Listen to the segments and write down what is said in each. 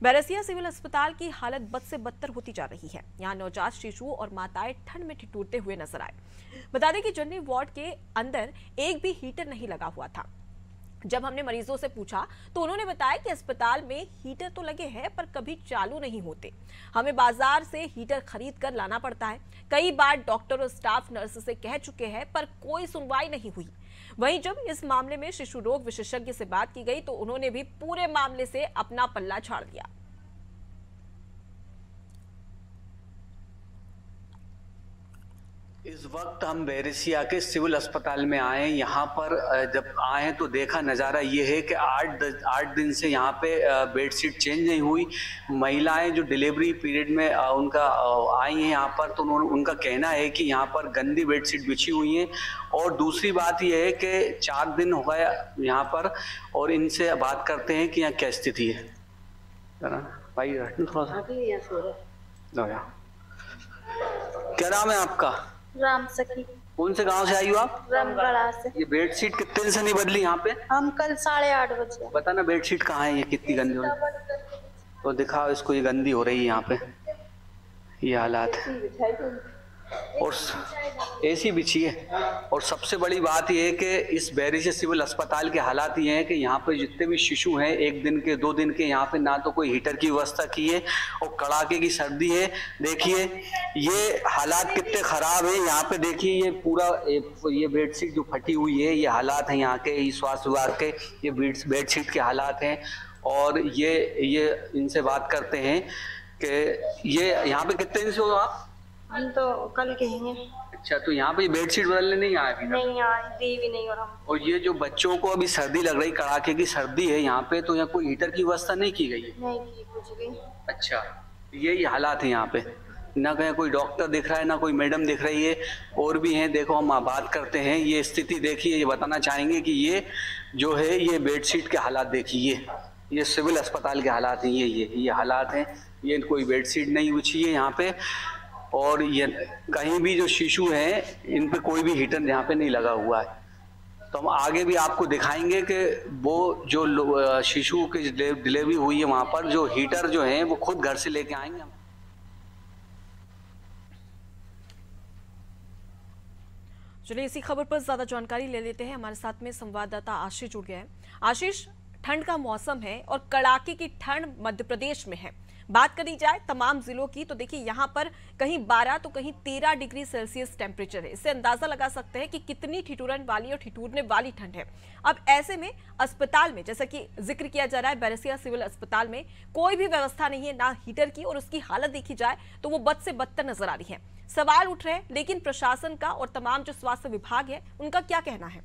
Berasia civil अस्पताल की हालत बद से बदतर होती जा रही है। यहाँ नवजात शिशुओं और माताएं ठंड में ठिठुरते हुए नजर आए। बता दें कि जननी वार्ड के अंदर एक भी हीटर नहीं लगा हुआ था। जब हमने मरीजों से पूछा तो उन्होंने बताया कि अस्पताल में हीटर तो लगे हैं पर कभी चालू नहीं होते। हमें बाजार से हीटर खरीद कर लाना पड़ता है। कई बार डॉक्टर और स्टाफ नर्स से कह चुके हैं पर कोई सुनवाई नहीं हुई। वहीं जब इस मामले में शिशु रोग विशेषज्ञ से बात की गई तो उन्होंने भी पूरे मामले से अपना पल्ला झाड़ दिया। इस वक्त हम बैरसिया के सिविल अस्पताल में आए। यहाँ पर जब आए तो देखा नज़ारा ये है कि 8 दिन से यहाँ पे बेडशीट चेंज नहीं हुई। महिलाएं जो डिलीवरी पीरियड में उनका आई हैं यहाँ पर, तो उनका कहना है कि यहाँ पर गंदी बेडशीट बिछी हुई हैं। और दूसरी बात ये है कि 4 दिन हो गया यहाँ पर, और इनसे बात करते हैं कि यहाँ क्या स्थिति है। भाई थोड़ा सा क्या नाम है आपका? राम सखी। कौन से गांव से आई हो आप? रामगढ़ा से। ये बेडशीट कितने दिन से नहीं बदली यहाँ पे? हम कल 8:30 बजे। बताना बेडशीट कहाँ है, ये कितनी गंदी हो रही है? तो दिखाओ इसको, ये गंदी हो रही है यहाँ पे, ये हालात है। और एसी बिछी है। और सबसे बड़ी बात यह है कि इस बैरसिया सिविल अस्पताल के हालात ये हैं कि यहाँ पे जितने भी शिशु हैं 1 दिन के 2 दिन के, यहाँ पे ना तो कोई हीटर की व्यवस्था की है और कड़ाके की सर्दी है। देखिए ये हालात कितने ख़राब है। यहाँ पे देखिए ये पूरा ये बेडशीट जो फटी हुई है, ये हालात हैं यहाँ के स्वास्थ्य विभाग के, ये बेडशीट के हालात हैं। और ये इनसे बात करते हैं कि ये यहाँ पे कितने दिन से हो आप? हम तो कल के हैं। अच्छा, तो यहाँ पे बेडशीट बदलने नहीं आए अभी तक? नहीं आए, दी भी नहीं। और ये जो बच्चों को अभी सर्दी लग रही, कड़ाके की सर्दी है यहाँ पे, तो यहाँ कोई हीटर की व्यवस्था नहीं की गई है? नहीं की कुछ भी। अच्छा, यही हालात है यहाँ पे। ना कहीं कोई डॉक्टर दिख रहा है, ना कोई मैडम दिख रही है। और भी हैं, देखो हम बात करते हैं। ये स्थिति देखिए, ये बताना चाहेंगे कि ये जो है ये बेडशीट के हालात देखिए, ये सिविल अस्पताल के हालात हैं। ये हालात हैं, ये कोई बेडशीट नहीं बिछी है यहाँ पे। और ये कहीं भी जो शिशु हैं इन पे कोई भी हीटर यहाँ पे नहीं लगा हुआ है। तो हम आगे भी आपको दिखाएंगे कि वो जो शिशु की डिलीवरी हुई है वहाँ पर जो हीटर जो हैं वो खुद घर से लेके आएंगे। चलिए इसी खबर पर ज्यादा जानकारी ले लेते हैं। हमारे साथ में संवाददाता आशीष जुड़ गया है। आशीष, ठंड का मौसम है और कड़ाके की ठंड मध्य प्रदेश में है। बात करी जाए तमाम जिलों की तो देखिए यहाँ पर कहीं 12 तो कहीं 13 डिग्री सेल्सियस टेम्परेचर है। इससे अंदाजा लगा सकते हैं कि कितनी ठिठुरन वाली और ठिठुरने वाली ठंड है। अब ऐसे में अस्पताल में, जैसा कि जिक्र किया जा रहा है, बैरसिया सिविल अस्पताल में कोई भी व्यवस्था नहीं है, ना हीटर की, और उसकी हालत देखी जाए तो वो बद से बदतर नजर आ रही है। सवाल उठ रहे हैं, लेकिन प्रशासन का और तमाम जो स्वास्थ्य विभाग है उनका क्या कहना है?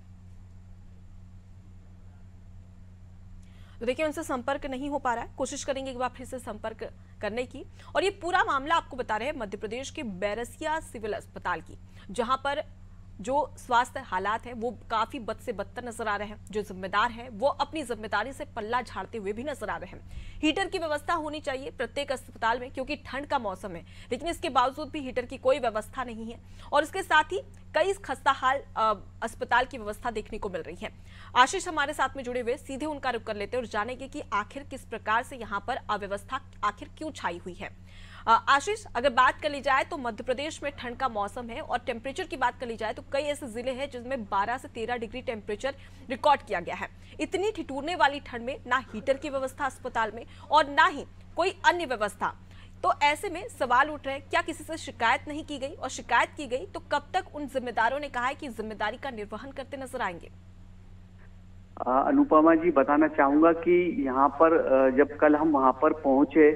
तो देखिए उनसे संपर्क नहीं हो पा रहा है। कोशिश करेंगे एक बार फिर से संपर्क करने की। और ये पूरा मामला आपको बता रहे हैं मध्य प्रदेश के बैरसिया सिविल अस्पताल की, जहां पर जो स्वास्थ्य हालात है वो काफी बद से बदतर नजर आ रहे हैं। जो जिम्मेदार है वो अपनी जिम्मेदारी से पल्ला झाड़ते हुए भी नजर आ रहे हैं। हीटर की व्यवस्था होनी चाहिए प्रत्येक अस्पताल में क्योंकि ठंड का मौसम है, लेकिन इसके बावजूद भी हीटर की कोई व्यवस्था नहीं है। और इसके साथ ही कई खस्ताहाल अस्पताल की व्यवस्था देखने को मिल रही है। आशीष हमारे साथ में जुड़े हुए, सीधे उनका रुख कर लेते हैं और जानेंगे कि आखिर किस प्रकार से यहाँ पर अव्यवस्था आखिर क्यों छाई हुई है। आशीष, अगर बात कर ली जाए तो मध्य प्रदेश में ठंड का मौसम है और टेम्परेचर की बात कर ली जाए तो कई ऐसे जिले हैं जिसमें 12 से 13 डिग्री टेम्परेचर रिकॉर्ड किया गया है। इतनी ठिठुरने वाली ठंड में ना हीटर की व्यवस्था अस्पताल में और ना ही कोई अन्य व्यवस्था। तो ऐसे में सवाल उठ रहे हैं, क्या किसी से शिकायत नहीं की गई, और शिकायत की गई तो कब तक उन जिम्मेदारों ने कहा है कि जिम्मेदारी का निर्वहन करते नजर आएंगे? अनुपमा जी, बताना चाहूंगा कि यहाँ पर जब कल हम वहाँ पर पहुंचे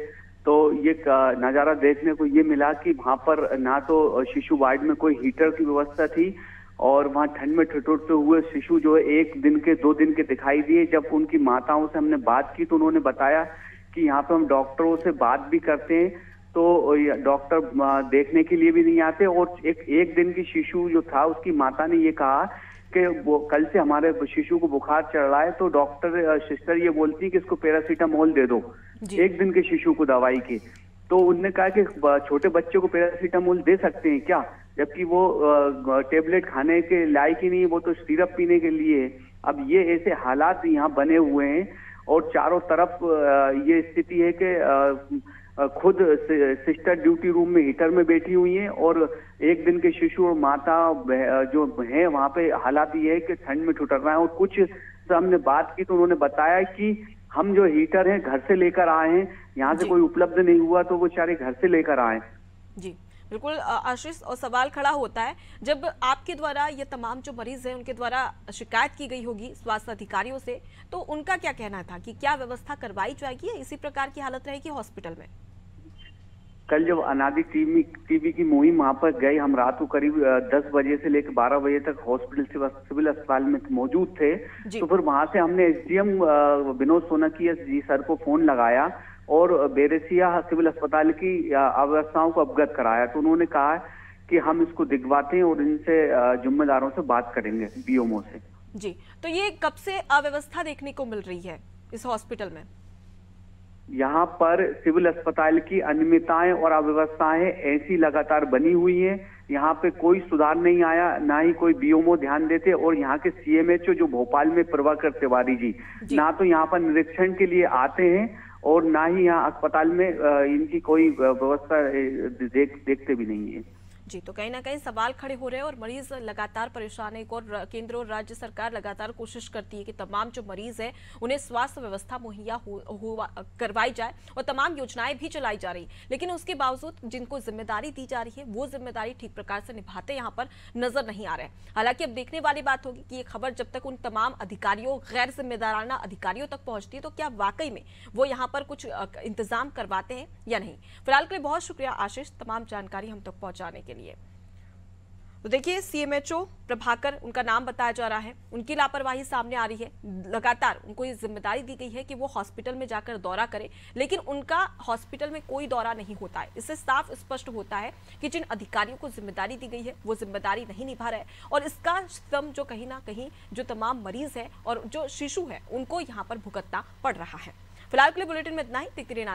तो ये नज़ारा देखने को ये मिला कि वहाँ पर ना तो शिशु वार्ड में कोई हीटर की व्यवस्था थी और वहाँ ठंड में ठिठुरते हुए शिशु जो है 1 दिन के 2 दिन के दिखाई दिए। जब उनकी माताओं से हमने बात की तो उन्होंने बताया कि यहाँ पे हम डॉक्टरों से बात भी करते हैं तो डॉक्टर देखने के लिए भी नहीं आते। और एक दिन की शिशु जो था उसकी माता ने ये कहा कि वो कल से हमारे शिशु को बुखार चढ़ रहा है, तो डॉक्टर सिस्टर ये बोलती है कि इसको पैरासीटामोल दे दो 1 दिन के शिशु को दवाई की। तो उन्होंने कहा कि छोटे बच्चे को पैरासीटामोल दे सकते हैं क्या, जबकि वो टेबलेट खाने के लायक ही नहीं, वो तो सिरप पीने के लिए है। अब ये ऐसे हालात यहाँ बने हुए हैं और चारों तरफ ये स्थिति है कि खुद सिस्टर ड्यूटी रूम में हीटर में बैठी हुई हैं और एक दिन के शिशु और माता जो है वहाँ पे हालात ये है कि ठंड में ठुठर रहा है। और कुछ से हमने बात की तो उन्होंने बताया कि हम जो हीटर है घर से लेकर आए हैं, यहाँ से कोई उपलब्ध नहीं हुआ तो वो बेचारे घर से लेकर आए। जी बिल्कुल आशीष, और सवाल खड़ा होता है जब आपके द्वारा ये तमाम जो मरीज हैं उनके द्वारा शिकायत की गई होगी स्वास्थ्य अधिकारियों से, तो उनका क्या कहना था कि क्या व्यवस्था करवाई जाएगी या इसी प्रकार की हालत रहेगी हॉस्पिटल में? कल जब अनादि टीबी की मुहिम वहां पर गए, हम रात को करीब 10 बजे से लेकर 12 बजे तक हॉस्पिटल सिविल अस्पताल में मौजूद थे। तो फिर वहां से हमने एसडीएम विनोद सोनकी जी सर को फोन लगाया और बैरसिया सिविल अस्पताल की अवस्थाओं को अवगत कराया। तो उन्होंने कहा कि हम इसको दिखवाते हैं और इनसे जिम्मेदारों से बात करेंगे, बीओमओ से। जी, तो ये कब से अव्यवस्था देखने को मिल रही है इस हॉस्पिटल में? यहाँ पर सिविल अस्पताल की अनियमितताएं और अव्यवस्थाएं ऐसी लगातार बनी हुई हैं। यहाँ पे कोई सुधार नहीं आया, ना ही कोई बीओमओ ध्यान देते। और यहाँ के सीएमएचओ जो भोपाल में प्रभाकर तिवारी जी ना तो यहाँ पर निरीक्षण के लिए आते हैं और ना ही यहाँ अस्पताल में इनकी कोई व्यवस्था देखते भी नहीं है। जी, तो कहीं ना कहीं सवाल खड़े हो रहे हैं और मरीज लगातार परेशान है। और केंद्र और राज्य सरकार लगातार कोशिश करती है कि तमाम जो मरीज है उन्हें स्वास्थ्य व्यवस्था मुहैया करवाई जाए और तमाम योजनाएं भी चलाई जा रही, लेकिन उसके बावजूद जिनको जिम्मेदारी दी जा रही है वो जिम्मेदारी ठीक प्रकार से निभाते यहाँ पर नजर नहीं आ रहे। हालांकि अब देखने वाली बात होगी कि ये खबर जब तक उन तमाम अधिकारियों, गैर जिम्मेदाराना अधिकारियों तक पहुंचती है तो क्या वाकई में वो यहाँ पर कुछ इंतजाम करवाते हैं या नहीं। फिलहाल के लिए बहुत शुक्रिया आशीष, तमाम जानकारी हम तक पहुंचाने के लिए। तो देखिए, सीएमएचओ प्रभाकर उनका नाम बताया जा रहा है, उनकी लापरवाही सामने आ रही है। लगातार उनको ये जिम्मेदारी दी गई है कि वो हॉस्पिटल में जाकर दौरा करें, लेकिन उनका हॉस्पिटल में कोई दौरा नहीं होता है। इससे साफ स्पष्ट होता है कि जिन अधिकारियों को जिम्मेदारी दी गई है वो जिम्मेदारी नहीं निभा रहे और इसका श्रम जो कहीं ना कहीं जो तमाम मरीज है और जो शिशु है उनको यहाँ पर भुगतना पड़ रहा है। फिलहाल के लिए बुलेटिन में इतना ही। देखते रहिए।